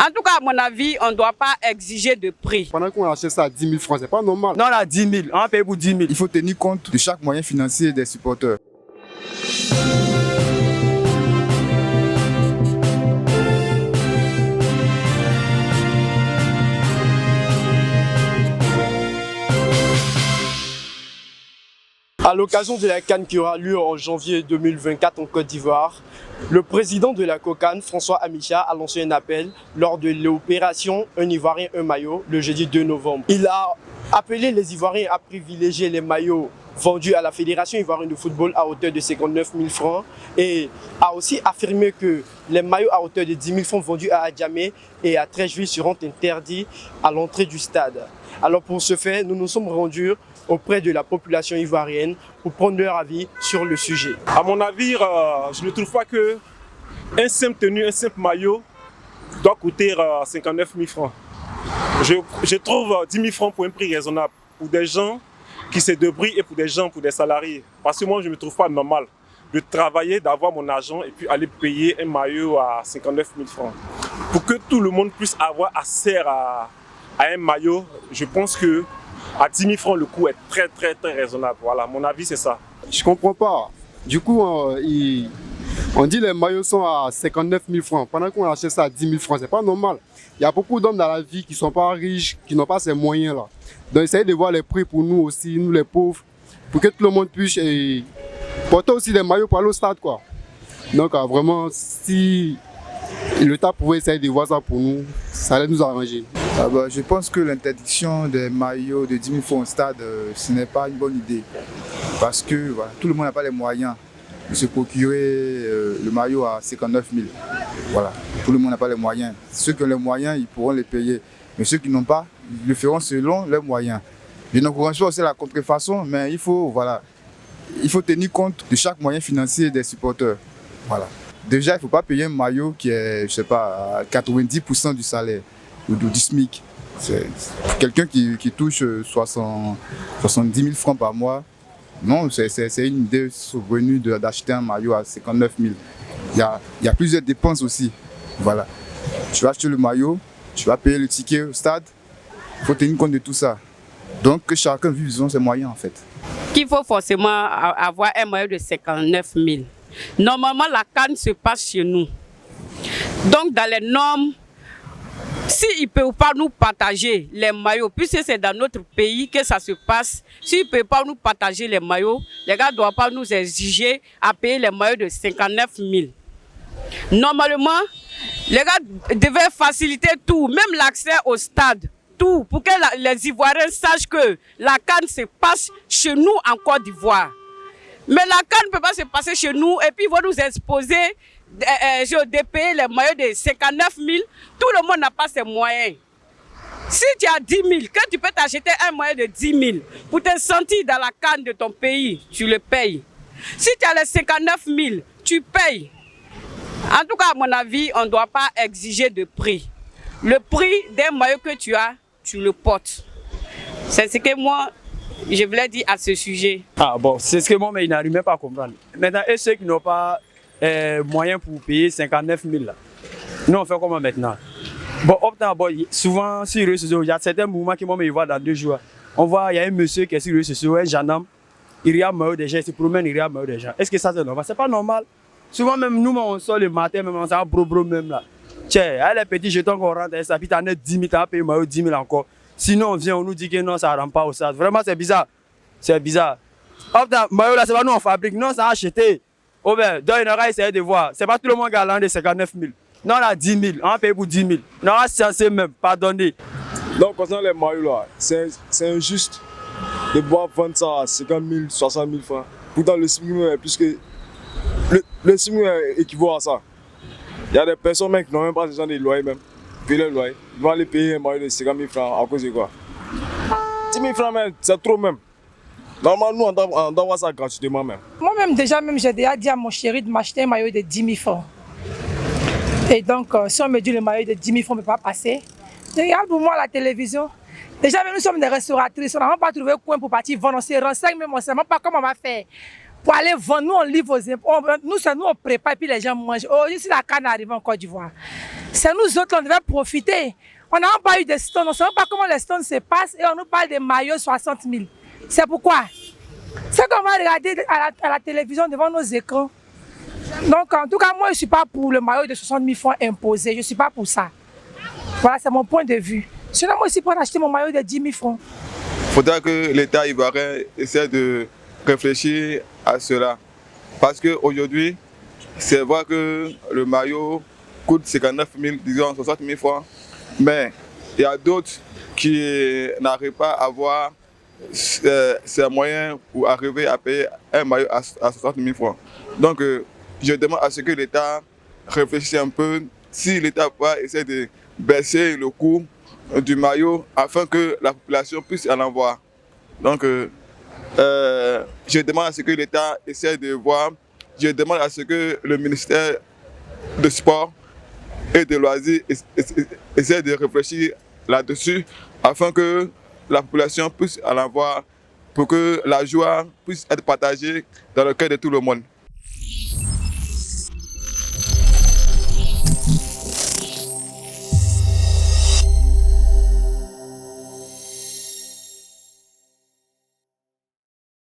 En tout cas, à mon avis, on ne doit pas exiger de prix. Pendant qu'on achète ça à 10 000 francs, c'est pas normal. Non, là, 10 000, on va payer pour 10 000. Il faut tenir compte de chaque moyen financier des supporters. À l'occasion de la CAN qui aura lieu en janvier 2024 en Côte d'Ivoire, le président de la COCAN, François Amicha, a lancé un appel lors de l'opération Un Ivoirien, un maillot, le jeudi 2 novembre. Il a appelé les Ivoiriens à privilégier les maillots vendus à la Fédération ivoirienne de football à hauteur de 59 000 francs et a aussi affirmé que les maillots à hauteur de 10 000 francs vendus à Adjamé et à Treichville seront interdits à l'entrée du stade. Alors pour ce faire, nous nous sommes rendus auprès de la population ivoirienne pour prendre leur avis sur le sujet. À mon avis, je ne trouve pas que un simple tenue, un simple maillot doit coûter 59 000 francs. Je trouve 10 000 francs pour un prix raisonnable pour des gens qui se débrouillent et pour des salariés. Parce que moi, je ne me trouve pas normal de travailler, d'avoir mon argent et puis aller payer un maillot à 59 000 francs. Pour que tout le monde puisse avoir accès à un maillot, je pense que à 10 000 francs, le coût est très raisonnable. Voilà, mon avis, c'est ça. Je comprends pas. Du coup, on dit les maillots sont à 59 000 francs. Pendant qu'on achète ça à 10 000 francs, c'est pas normal. Il y a beaucoup d'hommes dans la vie qui sont pas riches, qui n'ont pas ces moyens-là. Donc, essayez de voir les prix pour nous aussi, nous les pauvres, pour que tout le monde puisse porter aussi des maillots pour aller au stade, quoi. Donc, vraiment, si l'État pouvait essayer de voir ça pour nous, ça allait nous arranger. Je pense que l'interdiction des maillots de 10 000 francs au stade, ce n'est pas une bonne idée. Parce que voilà, tout le monde n'a pas les moyens de se procurer le maillot à 59 000. Voilà, tout le monde n'a pas les moyens. Ceux qui ont les moyens, ils pourront les payer. Mais ceux qui n'ont pas, ils le feront selon leurs moyens. Je n'encourage pas aussi la contrefaçon, mais il faut tenir compte de chaque moyen financier des supporters. Voilà. Déjà, il ne faut pas payer un maillot qui est, je sais pas, à 90% du salaire ou du SMIC. C'est quelqu'un qui touche 70 000 francs par mois. Non, c'est une idée saugrenue d'acheter un maillot à 59 000. Il y a plusieurs dépenses aussi. Voilà. Tu vas acheter le maillot, tu vas payer le ticket au stade. Il faut tenir compte de tout ça. Donc, que chacun vive selon ses moyens, en fait. Qu'il faut forcément avoir un maillot de 59 000. Normalement, la CAN se passe chez nous. Donc, dans les normes, s'ils ne peuvent pas nous partager les maillots, puisque c'est dans notre pays que ça se passe, s'ils ne peuvent pas nous partager les maillots, les gars ne doivent pas nous exiger à payer les maillots de 59 000. Normalement, les gars devaient faciliter tout, même l'accès au stade, tout, pour que les Ivoiriens sachent que la CAN se passe chez nous en Côte d'Ivoire. Mais la CAN ne peut pas se passer chez nous et puis ils vont nous exposer de payer les maillots de 59 000. Tout le monde n'a pas ces moyens. Si tu as 10 000, que tu peux t'acheter un maillot de 10 000 pour te sentir dans la CAN de ton pays, tu le payes. Si tu as les 59 000, tu payes. En tout cas, à mon avis, on ne doit pas exiger de prix. Le prix d'un maillot que tu as, tu le portes. C'est ce que moi, je voulais dire à ce sujet. Ah bon, c'est ce que moi, mais il n'arrive même pas à comprendre. Maintenant, et ceux qui n'ont pas moyens pour payer 59 000, là, nous on fait comment maintenant? Bon, souvent sur les réseaux sociaux, il y a certains mouvements qui me voient dans 2 jours. On voit, il y a un monsieur qui est sur les réseaux sociaux, un gendarme, il regarde le maillot des gens, il se promène, il regarde le maillot des gens. Est-ce que ça c'est normal? C'est pas normal. Souvent même nous, on sort le matin, même on s'en bro même là. Tiens, les petits jetons qu'on rentre, ça puis t'en as 10 000, t'as payé le maillot 10 000 encore. Sinon on vient, on nous dit que non, ça ne rentre pas au stade. Vraiment c'est bizarre. C'est bizarre. Le maillot là, c'est pas nous on fabrique, non, ça a acheté. Oh ben, donc il aura essayé de voir. C'est pas tout le monde qui a l'an de 59 000. Non, on a 10 000, on a payé pour 10 000. Non, on a censé même, pardonnez. Donc, concernant les maillots là, c'est injuste de pouvoir vendre ça à 50 000, 60 000 francs. Pourtant, le SMIC est plus que. Le SMIC équivaut à ça. Il y a des personnes même qui n'ont même pas besoin de loyer même. Puis le loyer, ils vont aller payer un maillot de 50 000 francs à cause de quoi? 10 000 francs même, c'est trop même. Normalement, nous, on doit voir ça gratuitement même. Moi-même, j'ai déjà dit à mon chéri de m'acheter un maillot de 10 000 francs. Et donc, si on me dit le maillot de 10 000 francs ne peut pas passer, je regarde pour moi la télévision. Déjà, même nous sommes des restauratrices, on n'a même pas trouvé un coin pour partir vendre. On se renseigne même, on ne sait même pas comment on va faire. pour aller vendre. Nous, on livre aux impôts. Nous, on prépare, puis les gens mangent. Aujourd'hui, si la canne arrive en Côte d'Ivoire, c'est nous autres, on devait profiter. On n'a pas eu de stones, on ne sait pas comment les stones se passent et on nous parle des maillots 60 000. C'est pourquoi? C'est qu'on va regarder à la télévision devant nos écrans. Donc, en tout cas, moi, je ne suis pas pour le maillot de 60 000 francs imposé. Je ne suis pas pour ça. Voilà, c'est mon point de vue. Sinon, moi aussi, pour acheter mon maillot de 10 000 francs. Il faudra que l'État ivoirien essaie de réfléchir à cela. Parce qu'aujourd'hui, c'est vrai que le maillot coûte 59 000, disons 60 000 francs. Mais il y a d'autres qui n'arrivent pas à avoir ces moyens pour arriver à payer un maillot à 60 000 francs. Donc, je demande à ce que l'État réfléchisse un peu, si l'État va essayer de baisser le coût du maillot afin que la population puisse en avoir. Donc, je demande à ce que l'État essaie de voir, je demande à ce que le ministère de Sport et de Loisirs essaie de réfléchir là-dessus afin que la population puisse en avoir pour que la joie puisse être partagée dans le cœur de tout le monde.